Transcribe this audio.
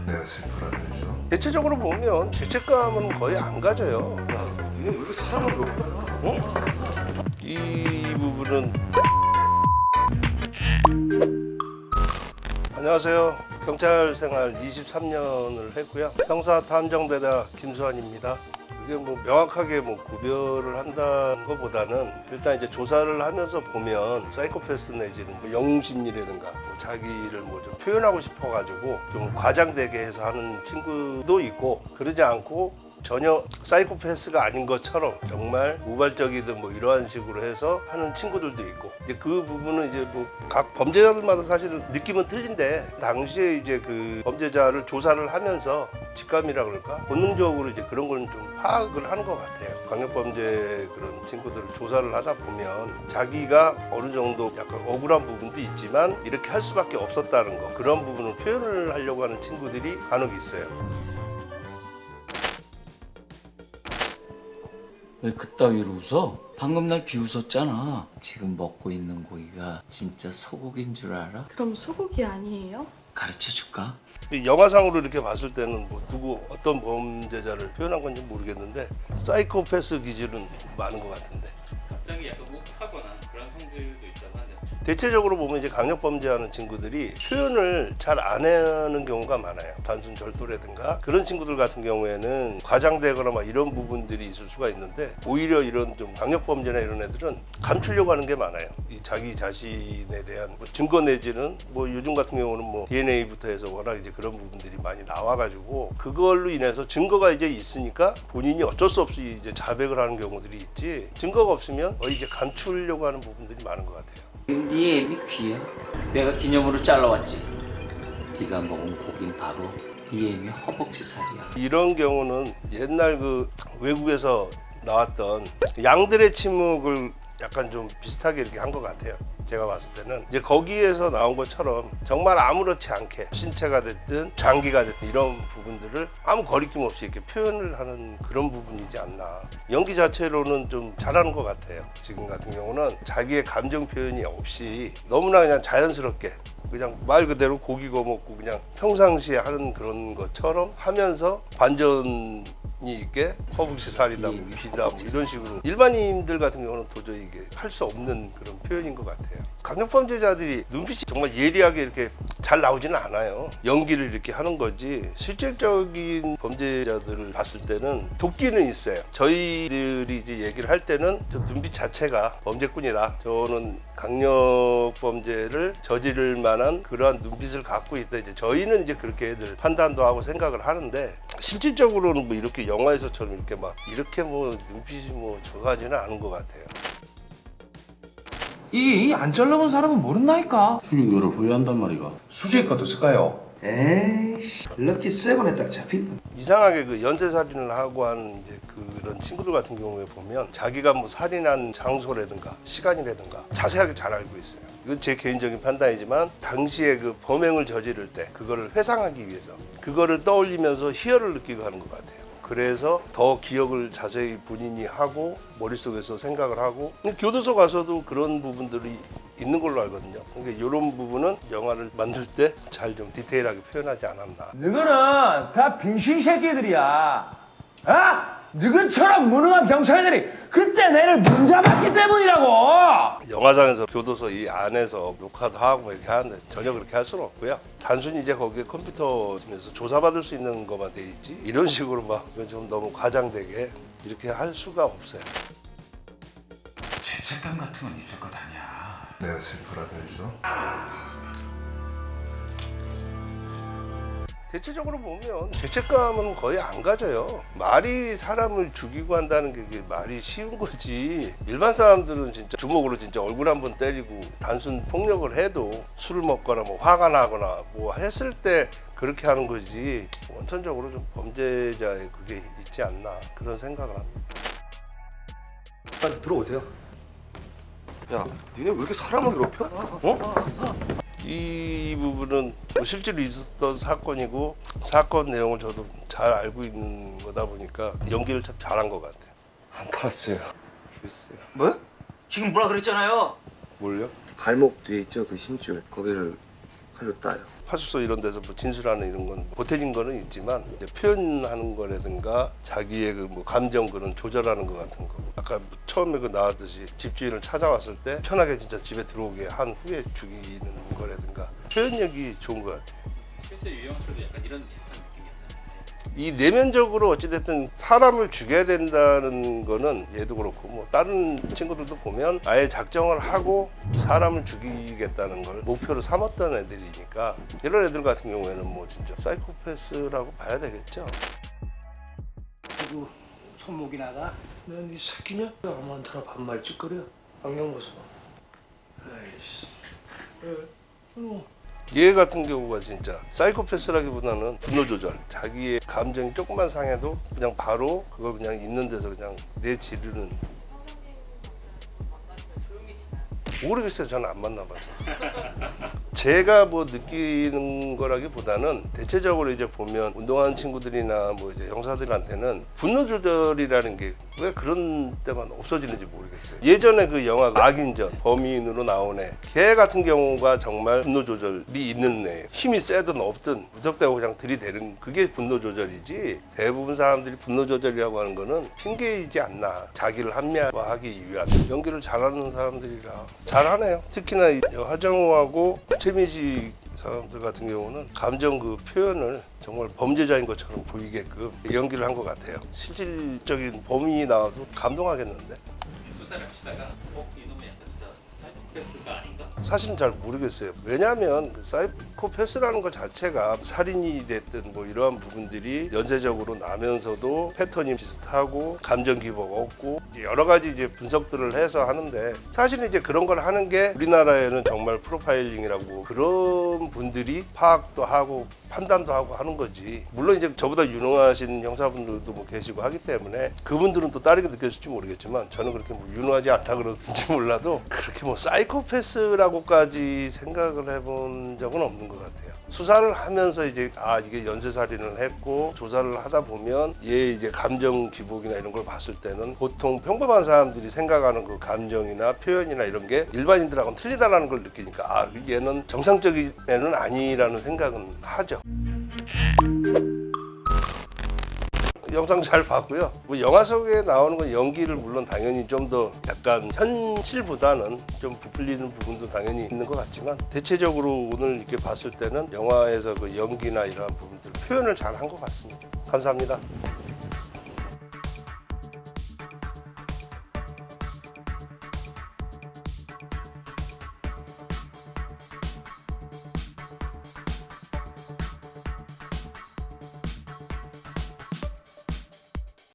내가 슬퍼라 그랬어? 대체적으로 보면 죄책감은 거의 안 가져요. 니네 왜 이렇게 사람을 괴롭혀? 이 부분은 안녕하세요. 경찰 생활 23년을 했고요. 형사 탐정대다 김수환입니다. 그게 뭐 명확하게 뭐 구별을 한다는 것보다는 일단 이제 조사를 하면서 보면 사이코패스 내지는 뭐 영웅심리라든가 뭐 자기를 뭐 좀 표현하고 싶어가지고 좀 과장되게 해서 하는 친구도 있고, 그러지 않고 전혀 사이코패스가 아닌 것처럼 정말 우발적이든 뭐 이러한 식으로 해서 하는 친구들도 있고, 이제 그 부분은 이제 뭐 각 범죄자들마다 사실은 느낌은 틀린데, 당시에 이제 그 범죄자를 조사를 하면서 직감이라 그럴까 본능적으로 이제 그런 걸 좀 파악을 하는 것 같아요. 강력범죄 그런 친구들을 조사를 하다 보면 자기가 어느 정도 약간 억울한 부분도 있지만 이렇게 할 수밖에 없었다는 거, 그런 부분을 표현을 하려고 하는 친구들이 간혹 있어요. 왜 그따위로 웃어? 방금 날 비웃었잖아. 지금 먹고 있는 고기가 진짜 소고기인 줄 알아? 그럼 소고기 아니에요? 가르쳐 줄까? 이 영화상으로 이렇게 봤을 때는 뭐 누구 어떤 범죄자를 표현한 건지 모르겠는데 사이코패스 기질은 많은 것 같은데, 갑자기 약간 욱하거나 그런 성질도 있다고 하네요. 대체적으로 보면 이제 강력범죄하는 친구들이 표현을 잘 안 하는 경우가 많아요. 단순 절도라든가 그런 친구들 같은 경우에는 과장되거나 막 이런 부분들이 있을 수가 있는데, 오히려 이런 좀 강력범죄나 이런 애들은 감추려고 하는 게 많아요. 이 자기 자신에 대한 뭐 증거 내지는 뭐 요즘 같은 경우는 뭐 DNA부터 해서 워낙 이제 그런 부분들이 많이 나와가지고 그걸로 인해서 증거가 이제 있으니까 본인이 어쩔 수 없이 이제 자백을 하는 경우들이 있지, 증거가 없으면 거의 이제 감추려고 하는 부분들이 많은 것 같아요. 네 애미 귀야. 내가 기념으로 잘라왔지. 네가 먹은 고긴 바로 네 애미 허벅지 살이야. 이런 경우는 옛날 그 외국에서 나왔던 양들의 침묵을 약간 좀 비슷하게 이렇게 한 것 같아요. 제가 봤을 때는 이제 거기에서 나온 것처럼 정말 아무렇지 않게 신체가 됐든 장기가 됐든 이런 부분들을 아무 거리낌 없이 이렇게 표현을 하는 그런 부분이지 않나. 연기 자체로는 좀 잘하는 것 같아요. 지금 같은 경우는 자기의 감정 표현이 없이 너무나 그냥 자연스럽게 그냥 말 그대로 고기 구워 먹고 그냥 평상시에 하는 그런 것처럼 하면서 반전이 있게 허벅지 살이다, 뭐 비다, 뭐 이런 식으로 일반인들 같은 경우는 도저히 이게 할 수 없는 그런 표현인 것 같아요. 강력범죄자들이 눈빛이 정말 예리하게 이렇게 잘 나오지는 않아요. 연기를 이렇게 하는 거지 실질적인 범죄자들을 봤을 때는 도끼는 있어요. 저희들이 이제 얘기를 할 때는 저 눈빛 자체가 범죄꾼이다, 저는 강력범죄를 저지를 만한 그러한 눈빛을 갖고 있다, 이제 저희는 이제 그렇게 애들 판단도 하고 생각을 하는데, 실질적으로는 뭐 이렇게 영화에서처럼 이렇게 막 이렇게 뭐 눈빛이 뭐 저가지는 않은 것 같아요. 이 안 잘라본 사람은 모른다니까. 죽인 거를 후회한단 말이가. 수지의 것도 쓸까요? 에이씨, 럭키 세븐에 딱 잡힌다. 이상하게 그 연쇄살인을 하고 하는 이제 그런 친구들 같은 경우에 보면 자기가 뭐 살인한 장소라든가 시간이라든가 자세하게 잘 알고 있어요. 이건 제 개인적인 판단이지만 당시에 그 범행을 저지를 때 그거를 회상하기 위해서 그거를 떠올리면서 희열을 느끼고 하는 것 같아요. 그래서 더 기억을 자세히 본인이 하고 머릿속에서 생각을 하고, 교도소 가서도 그런 부분들이 있는 걸로 알거든요. 그러니까 이런 부분은 영화를 만들 때 잘 좀 디테일하게 표현하지 않았나. 너희는 다 빙신 새끼들이야. 아? 너희처럼 무능한 경찰들이 그때 내를 문잡았기 때문이라고. 영화상에서 교도소 이 안에서 녹화도 하고 이렇게 하는데 전혀 그렇게 할 수는 없고요. 단순히 이제 거기에 컴퓨터 쓰면서 조사받을 수 있는 것만 돼 있지, 이런 식으로 막 좀 너무 과장되게 이렇게 할 수가 없어요. 죄책감 같은 건 있을 것 아니야. 내가 슬퍼라 그랬어? 대체적으로 보면 죄책감은 거의 안 가져요. 말이 사람을 죽이고 한다는 게 그게 말이 쉬운 거지. 일반 사람들은 진짜 주먹으로 진짜 얼굴 한번 때리고 단순 폭력을 해도 술을 먹거나 뭐 화가 나거나 뭐 했을 때 그렇게 하는 거지, 원천적으로 좀 범죄자의 그게 있지 않나 그런 생각을 합니다. 빨리 들어오세요. 야, 니네 왜 이렇게 사람을 괴롭혀? 어? 이 부분은 뭐 실제로 있었던 사건이고 사건 내용을 저도 잘 알고 있는 거다 보니까 연기를 참 잘한 것 같아요. 안 팔았어요. 주였어요. 뭐? 지금 뭐라 그랬잖아요. 뭘요? 발목 뒤에 있죠, 그 심줄. 거기를 칼로 따요. 파출소 이런 데서 뭐 진술하는 이런 건 보태진 거는 있지만 이제 표현하는 거라든가 자기의 그 뭐 감정 그런 조절하는 거 같은 거 아까 처음에 그 나왔듯이 집주인을 찾아왔을 때 편하게 진짜 집에 들어오게 한 후에 죽이는 거라든가 표현력이 좋은 것 같아요. 실제 유영철도 약간 이런 비슷한 느낌이었나요? 이 내면적으로 어찌됐든 사람을 죽여야 된다는 거는 얘도 그렇고 뭐 다른 친구들도 보면 아예 작정을 하고 사람을 죽이겠다는 걸 목표로 삼았던 애들이니까 이런 애들 같은 경우에는 뭐 진짜 사이코패스라고 봐야 되겠죠. 그리고 손목이 나가. 넌이 새끼냐? 아무한테나 반말 짓거려. 안경 벗어봐. 아이씨. 얘 같은 경우가 진짜 사이코패스라기보다는 분노 조절. 자기의 감정이 조금만 상해도 그냥 바로 그걸 그냥 있는 데서 그냥 내지르는. 모르겠어요. 저는 안 만나봐서. 제가 뭐 느끼는 거라기보다는 대체적으로 이제 보면 운동하는 친구들이나 뭐 이제 형사들한테는 분노 조절이라는 게 왜 그런 때만 없어지는지 모르겠어요. 예전에 그 영화 악인전 범인으로 나온 걔 같은 경우가 정말 분노 조절이 있는 애. 힘이 세든 없든 무턱대고 그냥 들이대는 그게 분노 조절이지. 대부분 사람들이 분노 조절이라고 하는 거는 핑계이지 않나. 자기를 합리화하기 위한. 연기를 잘하는 사람들이라 잘하네요. 특히나 하정우하고 최민식 사람들 같은 경우는 감정 그 표현을 정말 범죄자인 것처럼 보이게끔 연기를 한 것 같아요. 실질적인 범인이 나와도 감동하겠는데? 수사를 하시다가 이놈은 약간 진짜 사이코패스가 아닌가? 사실은 잘 모르겠어요. 왜냐하면 그 사이코패스라는 것 자체가 살인이 됐든 뭐 이러한 부분들이 연쇄적으로 나면서도 패턴이 비슷하고 감정 기복 없고 여러 가지 이제 분석들을 해서 하는데 사실은 이제 그런 걸 하는 게 우리나라에는 정말 프로파일링이라고 그런 분들이 파악도 하고 판단도 하고 하는 거지. 물론 이제 저보다 유능하신 형사분들도 뭐 계시고 하기 때문에 그분들은 또 다르게 느껴질지 모르겠지만 저는 그렇게 뭐 유능하지 않다 그러든지 몰라도 그렇게 뭐 사이코패스라고까지 생각을 해본 적은 없는 것 같아요. 수사를 하면서 이제 이게 연쇄살인을 했고 조사를 하다 보면 얘 이제 감정 기복이나 이런 걸 봤을 때는 보통 평범한 사람들이 생각하는 그 감정이나 표현이나 이런 게 일반인들하고는 틀리다라는 걸 느끼니까 얘는 정상적인 애는 아니라는 생각은 하죠. 영상 잘 봤고요. 뭐 영화 속에 나오는 건 연기를 물론 당연히 좀 더 약간 현실보다는 좀 부풀리는 부분도 당연히 있는 것 같지만 대체적으로 오늘 이렇게 봤을 때는 영화에서 그 연기나 이러한 부분들 표현을 잘 한 것 같습니다. 감사합니다.